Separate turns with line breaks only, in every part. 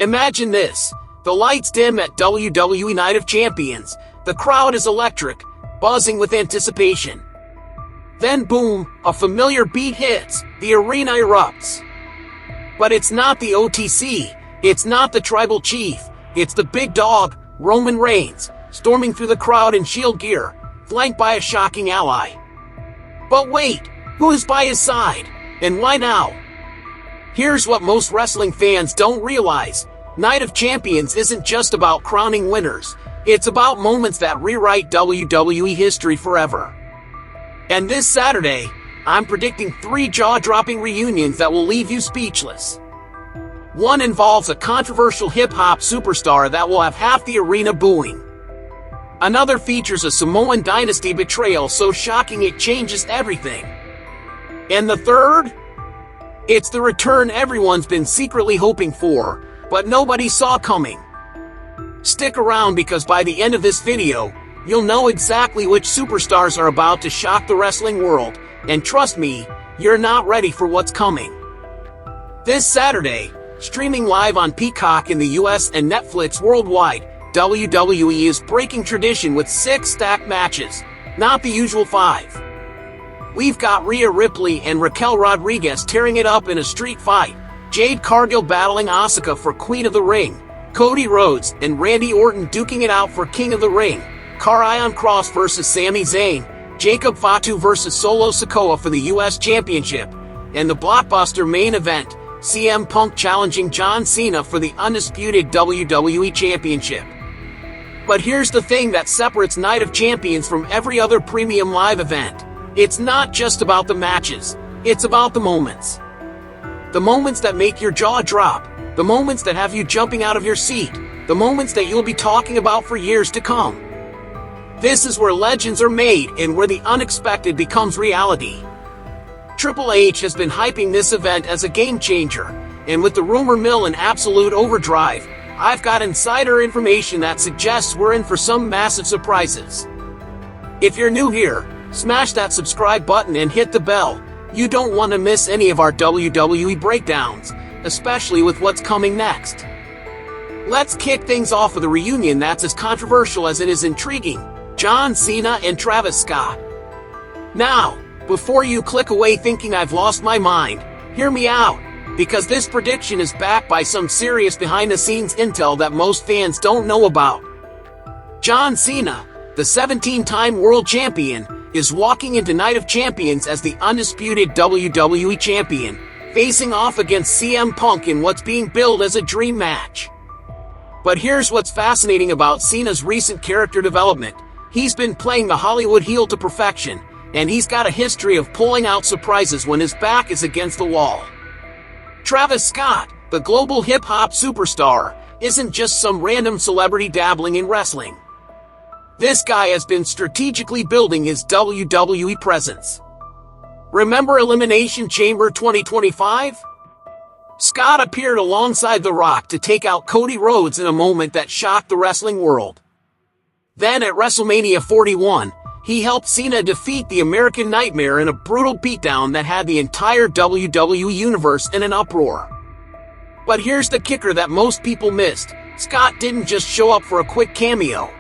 Imagine this. The lights dim at WWE Night of Champions. The crowd is electric, buzzing with anticipation. Then boom, a familiar beat hits, the arena erupts. But it's not the OTC, it's not the tribal chief, it's the big dog, Roman Reigns, storming through the crowd in Shield gear, flanked by a shocking ally. But wait, who is by his side? And why now? Here's what most wrestling fans don't realize. Night of Champions isn't just about crowning winners. It's about moments that rewrite WWE history forever. And this Saturday, I'm predicting 3 jaw-dropping reunions that will leave you speechless. One involves a controversial hip-hop superstar that will have half the arena booing. Another features a Samoan dynasty betrayal so shocking it changes everything. And the third? It's the return everyone's been secretly hoping for, but nobody saw coming. Stick around because by the end of this video, you'll know exactly which superstars are about to shock the wrestling world, and trust me, you're not ready for what's coming. This Saturday, streaming live on Peacock in the US and Netflix worldwide, WWE is breaking tradition with 6 stacked matches, not the usual 5. We've got Rhea Ripley and Raquel Rodriguez tearing it up in a street fight, Jade Cargill battling Asuka for Queen of the Ring, Cody Rhodes and Randy Orton duking it out for King of the Ring, Karrion Kross vs Sami Zayn, Jacob Fatu vs Solo Sikoa for the US Championship, and the blockbuster main event, CM Punk challenging John Cena for the undisputed WWE Championship. But here's the thing that separates Night of Champions from every other premium live event. It's not just about the matches, it's about the moments. The moments that make your jaw drop, the moments that have you jumping out of your seat, the moments that you'll be talking about for years to come. This is where legends are made and where the unexpected becomes reality. Triple H has been hyping this event as a game changer, and with the rumor mill in absolute overdrive, I've got insider information that suggests we're in for some massive surprises. If you're new here, smash that subscribe button and hit the bell. You don't want to miss any of our WWE breakdowns, especially with what's coming next. Let's kick things off with a reunion that's as controversial as it is intriguing. John Cena and Travis Scott. Now, before you click away thinking I've lost my mind, hear me out, because this prediction is backed by some serious behind-the-scenes intel that most fans don't know about. John Cena, the 17-time world champion, is walking into Night of Champions as the undisputed WWE champion, facing off against CM Punk in what's being billed as a dream match. But here's what's fascinating about Cena's recent character development. He's been playing the Hollywood heel to perfection, and he's got a history of pulling out surprises when his back is against the wall. Travis Scott, the global hip-hop superstar, isn't just some random celebrity dabbling in wrestling. This guy has been strategically building his WWE presence. Remember Elimination Chamber 2025? Scott appeared alongside The Rock to take out Cody Rhodes in a moment that shocked the wrestling world. Then at WrestleMania 41, he helped Cena defeat the American Nightmare in a brutal beatdown that had the entire WWE Universe in an uproar. But here's the kicker that most people missed. Scott didn't just show up for a quick cameo.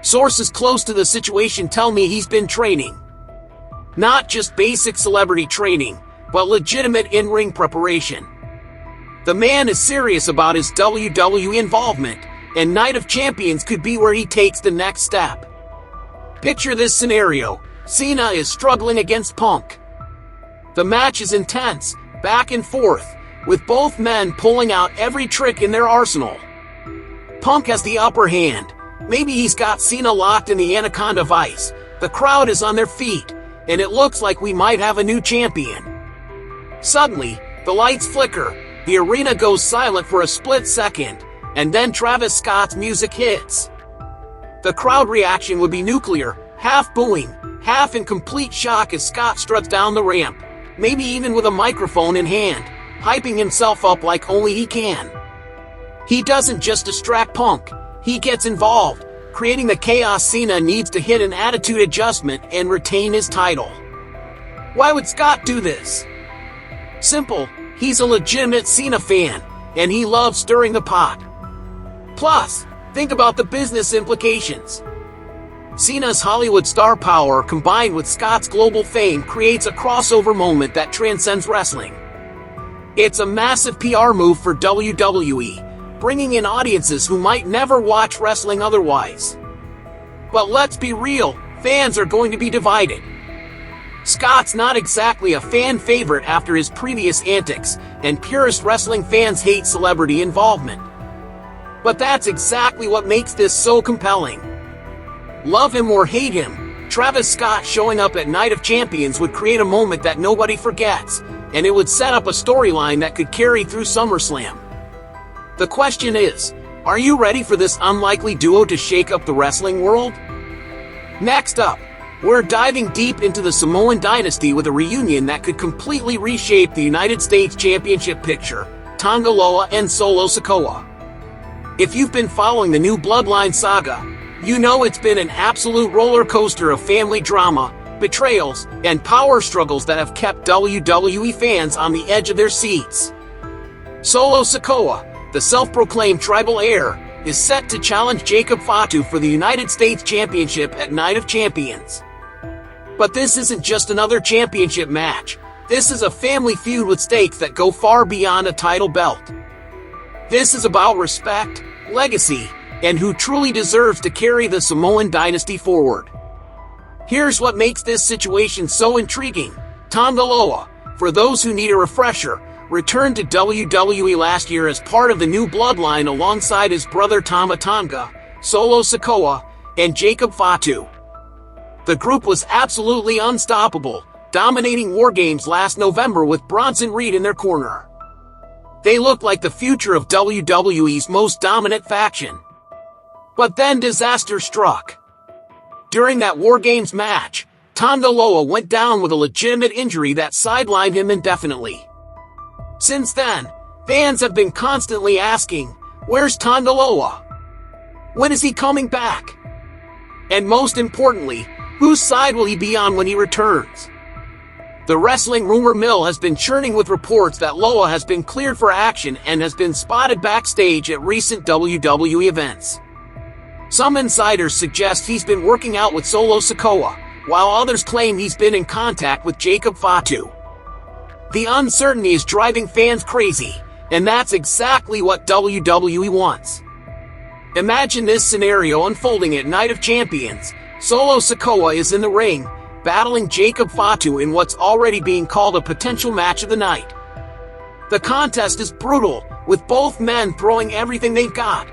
Sources close to the situation tell me he's been training. Not just basic celebrity training, but legitimate in-ring preparation. The man is serious about his WWE involvement, and Night of Champions could be where he takes the next step. Picture this scenario. Cena is struggling against Punk. The match is intense, back and forth, with both men pulling out every trick in their arsenal. Punk has the upper hand. Maybe he's got Cena locked in the Anaconda Vice. The crowd is on their feet, and it looks like we might have a new champion. Suddenly, the lights flicker, the arena goes silent for a split second, and then Travis Scott's music hits. The crowd reaction would be nuclear, half booing, half in complete shock as Scott struts down the ramp, maybe even with a microphone in hand, hyping himself up like only he can. He doesn't just distract Punk, he gets involved, creating the chaos Cena needs to hit an attitude adjustment and retain his title. Why would Scott do this? Simple, he's a legitimate Cena fan. and he loves stirring the pot. Plus, think about the business implications. Cena's Hollywood star power combined with Scott's global fame creates a crossover moment that transcends wrestling. It's a massive PR move for WWE, bringing in audiences who might never watch wrestling otherwise. But let's be real, fans are going to be divided. Scott's not exactly a fan favorite after his previous antics, and purist wrestling fans hate celebrity involvement. But that's exactly what makes this so compelling. Love him or hate him, Travis Scott showing up at Night of Champions would create a moment that nobody forgets, and it would set up a storyline that could carry through SummerSlam. The question is, are you ready for this unlikely duo to shake up the wrestling world? Next up, we're diving deep into the Samoan dynasty with a reunion that could completely reshape the United States Championship picture, Tangaloa and Solo Sikoa. If you've been following the new Bloodline saga, you know it's been an absolute roller coaster of family drama, betrayals, and power struggles that have kept WWE fans on the edge of their seats. Solo Sikoa, the self-proclaimed tribal heir, is set to challenge Jacob Fatu for the United States Championship at Night of Champions. But this isn't just another championship match. This is a family feud with stakes that go far beyond a title belt. This is about respect, legacy, and who truly deserves to carry the Samoan dynasty forward. Here's what makes this situation so intriguing. Tangaloa, for those who need a refresher, returned to WWE last year as part of the new Bloodline alongside his brother Tonga, Solo Sikoa, and Jacob Fatu. The group was absolutely unstoppable, dominating War Games last November with Bronson Reed in their corner. They looked like the future of WWE's most dominant faction. But then disaster struck. During that War Games match, Tangaloa went down with a legitimate injury that sidelined him indefinitely. Since then, fans have been constantly asking, where's Tangaloa? When is he coming back? And most importantly, whose side will he be on when he returns? The wrestling rumor mill has been churning with reports that Loa has been cleared for action and has been spotted backstage at recent WWE events. Some insiders suggest he's been working out with Solo Sikoa, while others claim he's been in contact with Jacob Fatu. The uncertainty is driving fans crazy, and that's exactly what WWE wants. Imagine this scenario unfolding at Night of Champions. Solo Sikoa is in the ring, battling Jacob Fatu in what's already being called a potential match of the night. The contest is brutal, with both men throwing everything they've got.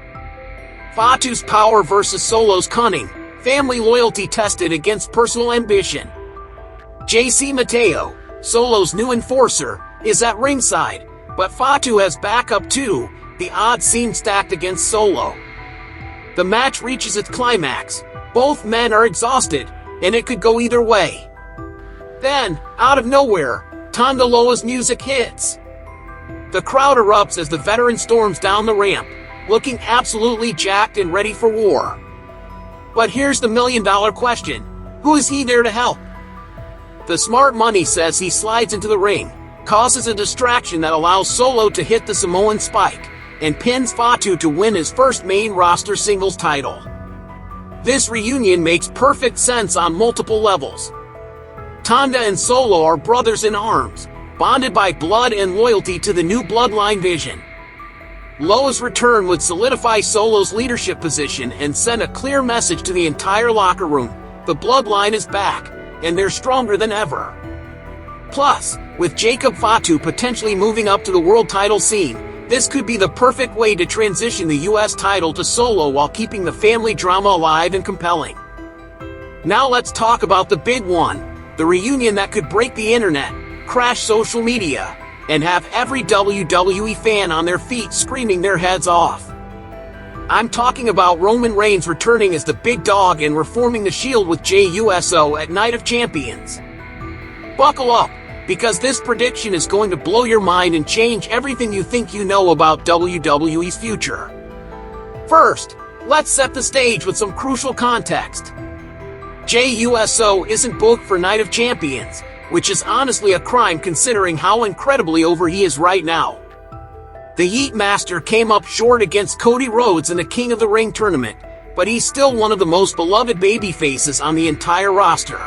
Fatu's power versus Solo's cunning, family loyalty tested against personal ambition. JC Mateo, Solo's new enforcer, is at ringside, but Fatu has backup too. The odds seem stacked against Solo. The match reaches its climax. Both men are exhausted, and it could go either way. Then, out of nowhere, Tangaloa's music hits. The crowd erupts as the veteran storms down the ramp, looking absolutely jacked and ready for war. But here's the million-dollar question. Who is he there to help? The smart money says he slides into the ring, causes a distraction that allows Solo to hit the Samoan spike, and pins Fatu to win his first main roster singles title. This reunion makes perfect sense on multiple levels. Tonga and Solo are brothers in arms, bonded by blood and loyalty to the new Bloodline vision. Loa's return would solidify Solo's leadership position and send a clear message to the entire locker room. The Bloodline is back, and they're stronger than ever. Plus, with Jacob Fatu potentially moving up to the world title scene, this could be the perfect way to transition the US title to Solo while keeping the family drama alive and compelling. Now let's talk about the big one, the reunion that could break the internet, crash social media, and have every WWE fan on their feet screaming their heads off. I'm talking about Roman Reigns returning as the big dog and reforming the Shield with Jey Uso at Night of Champions. Buckle up, because this prediction is going to blow your mind and change everything you think you know about WWE's future. First, let's set the stage with some crucial context. Jey Uso isn't booked for Night of Champions, which is honestly a crime considering how incredibly over he is right now. The Yeet Master came up short against Cody Rhodes in the King of the Ring tournament, but he's still one of the most beloved babyfaces on the entire roster.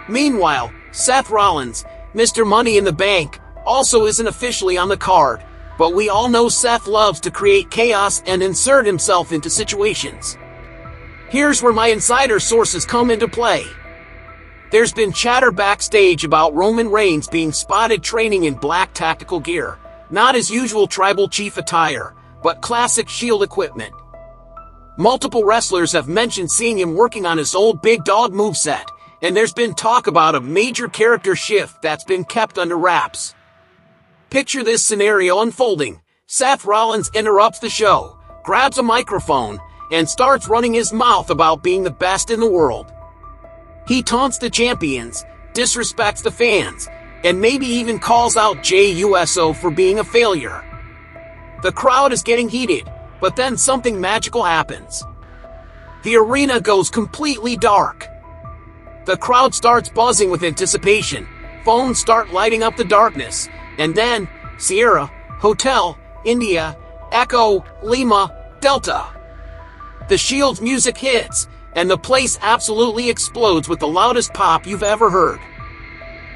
Meanwhile, Seth Rollins, Mr. Money in the Bank, also isn't officially on the card, but we all know Seth loves to create chaos and insert himself into situations. Here's where my insider sources come into play. There's been chatter backstage about Roman Reigns being spotted training in black tactical gear, not his usual tribal chief attire, but classic Shield equipment. Multiple wrestlers have mentioned seeing him working on his old Big Dog moveset, and there's been talk about a major character shift that's been kept under wraps. Picture this scenario unfolding. Seth Rollins interrupts the show, grabs a microphone, and starts running his mouth about being the best in the world. He taunts the champions, disrespects the fans, and maybe even calls out Jey Uso for being a failure. The crowd is getting heated, but then something magical happens. The arena goes completely dark. The crowd starts buzzing with anticipation, phones start lighting up the darkness, and then, Sierra, Hotel, India, Echo, Lima, Delta. The Shield's music hits, and the place absolutely explodes with the loudest pop you've ever heard.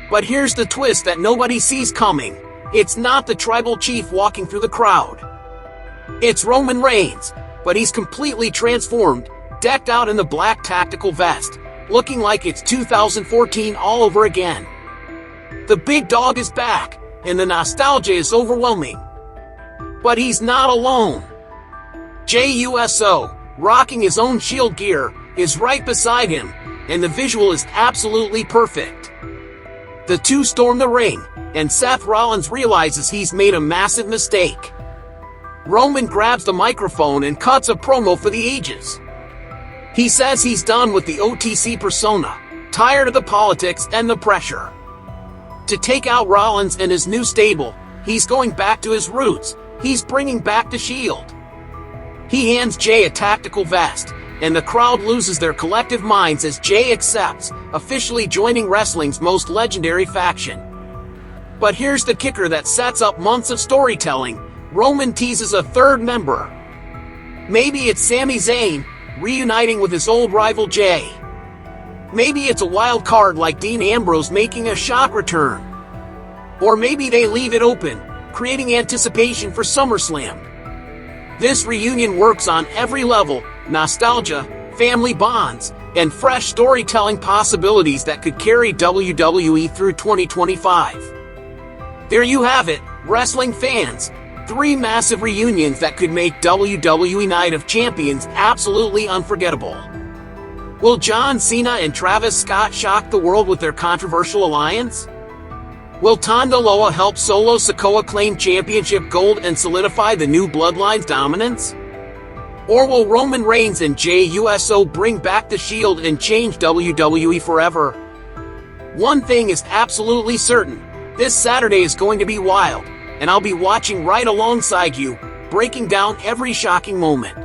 But here's the twist that nobody sees coming. It's not the tribal chief walking through the crowd. It's Roman Reigns, but he's completely transformed, decked out in the black tactical vest, looking like it's 2014 all over again. The big dog is back, and the nostalgia is overwhelming. But he's not alone. Jey Uso, rocking his own Shield gear, is right beside him, and the visual is absolutely perfect. The two storm the ring, and Seth Rollins realizes he's made a massive mistake. Roman grabs the microphone and cuts a promo for the ages. He says he's done with the OTC persona, tired of the politics and the pressure. To take out Rollins and his new stable, he's going back to his roots. He's bringing back the Shield. He hands Jey a tactical vest, and the crowd loses their collective minds as Jey accepts, officially joining wrestling's most legendary faction. But here's the kicker that sets up months of storytelling. Roman teases a third member. Maybe it's Sami Zayn, reuniting with his old rival Jey. Maybe it's a wild card like Dean Ambrose making a shock return. Or maybe they leave it open, creating anticipation for SummerSlam. This reunion works on every level: nostalgia, family bonds, and fresh storytelling possibilities that could carry WWE through 2025. There you have it, wrestling fans. 3 massive reunions that could make WWE Night of Champions absolutely unforgettable. Will John Cena and Travis Scott shock the world with their controversial alliance? Will Tangaloa help Solo Sikoa claim championship gold and solidify the new Bloodline's dominance? Or will Roman Reigns and Jey Uso bring back the Shield and change WWE forever? One thing is absolutely certain: this Saturday is going to be wild, and I'll be watching right alongside you, breaking down every shocking moment.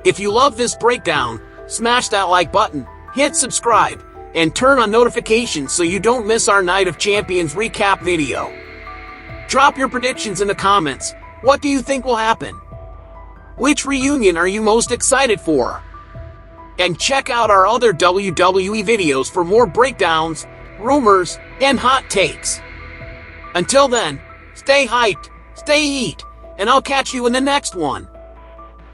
If you love this breakdown, smash that like button, hit subscribe, and turn on notifications so you don't miss our Night of Champions recap video. Drop your predictions in the comments. What do you think will happen? Which reunion are you most excited for? And check out our other WWE videos for more breakdowns, rumors, and hot takes. Until then, stay hyped, stay heat, and I'll catch you in the next one.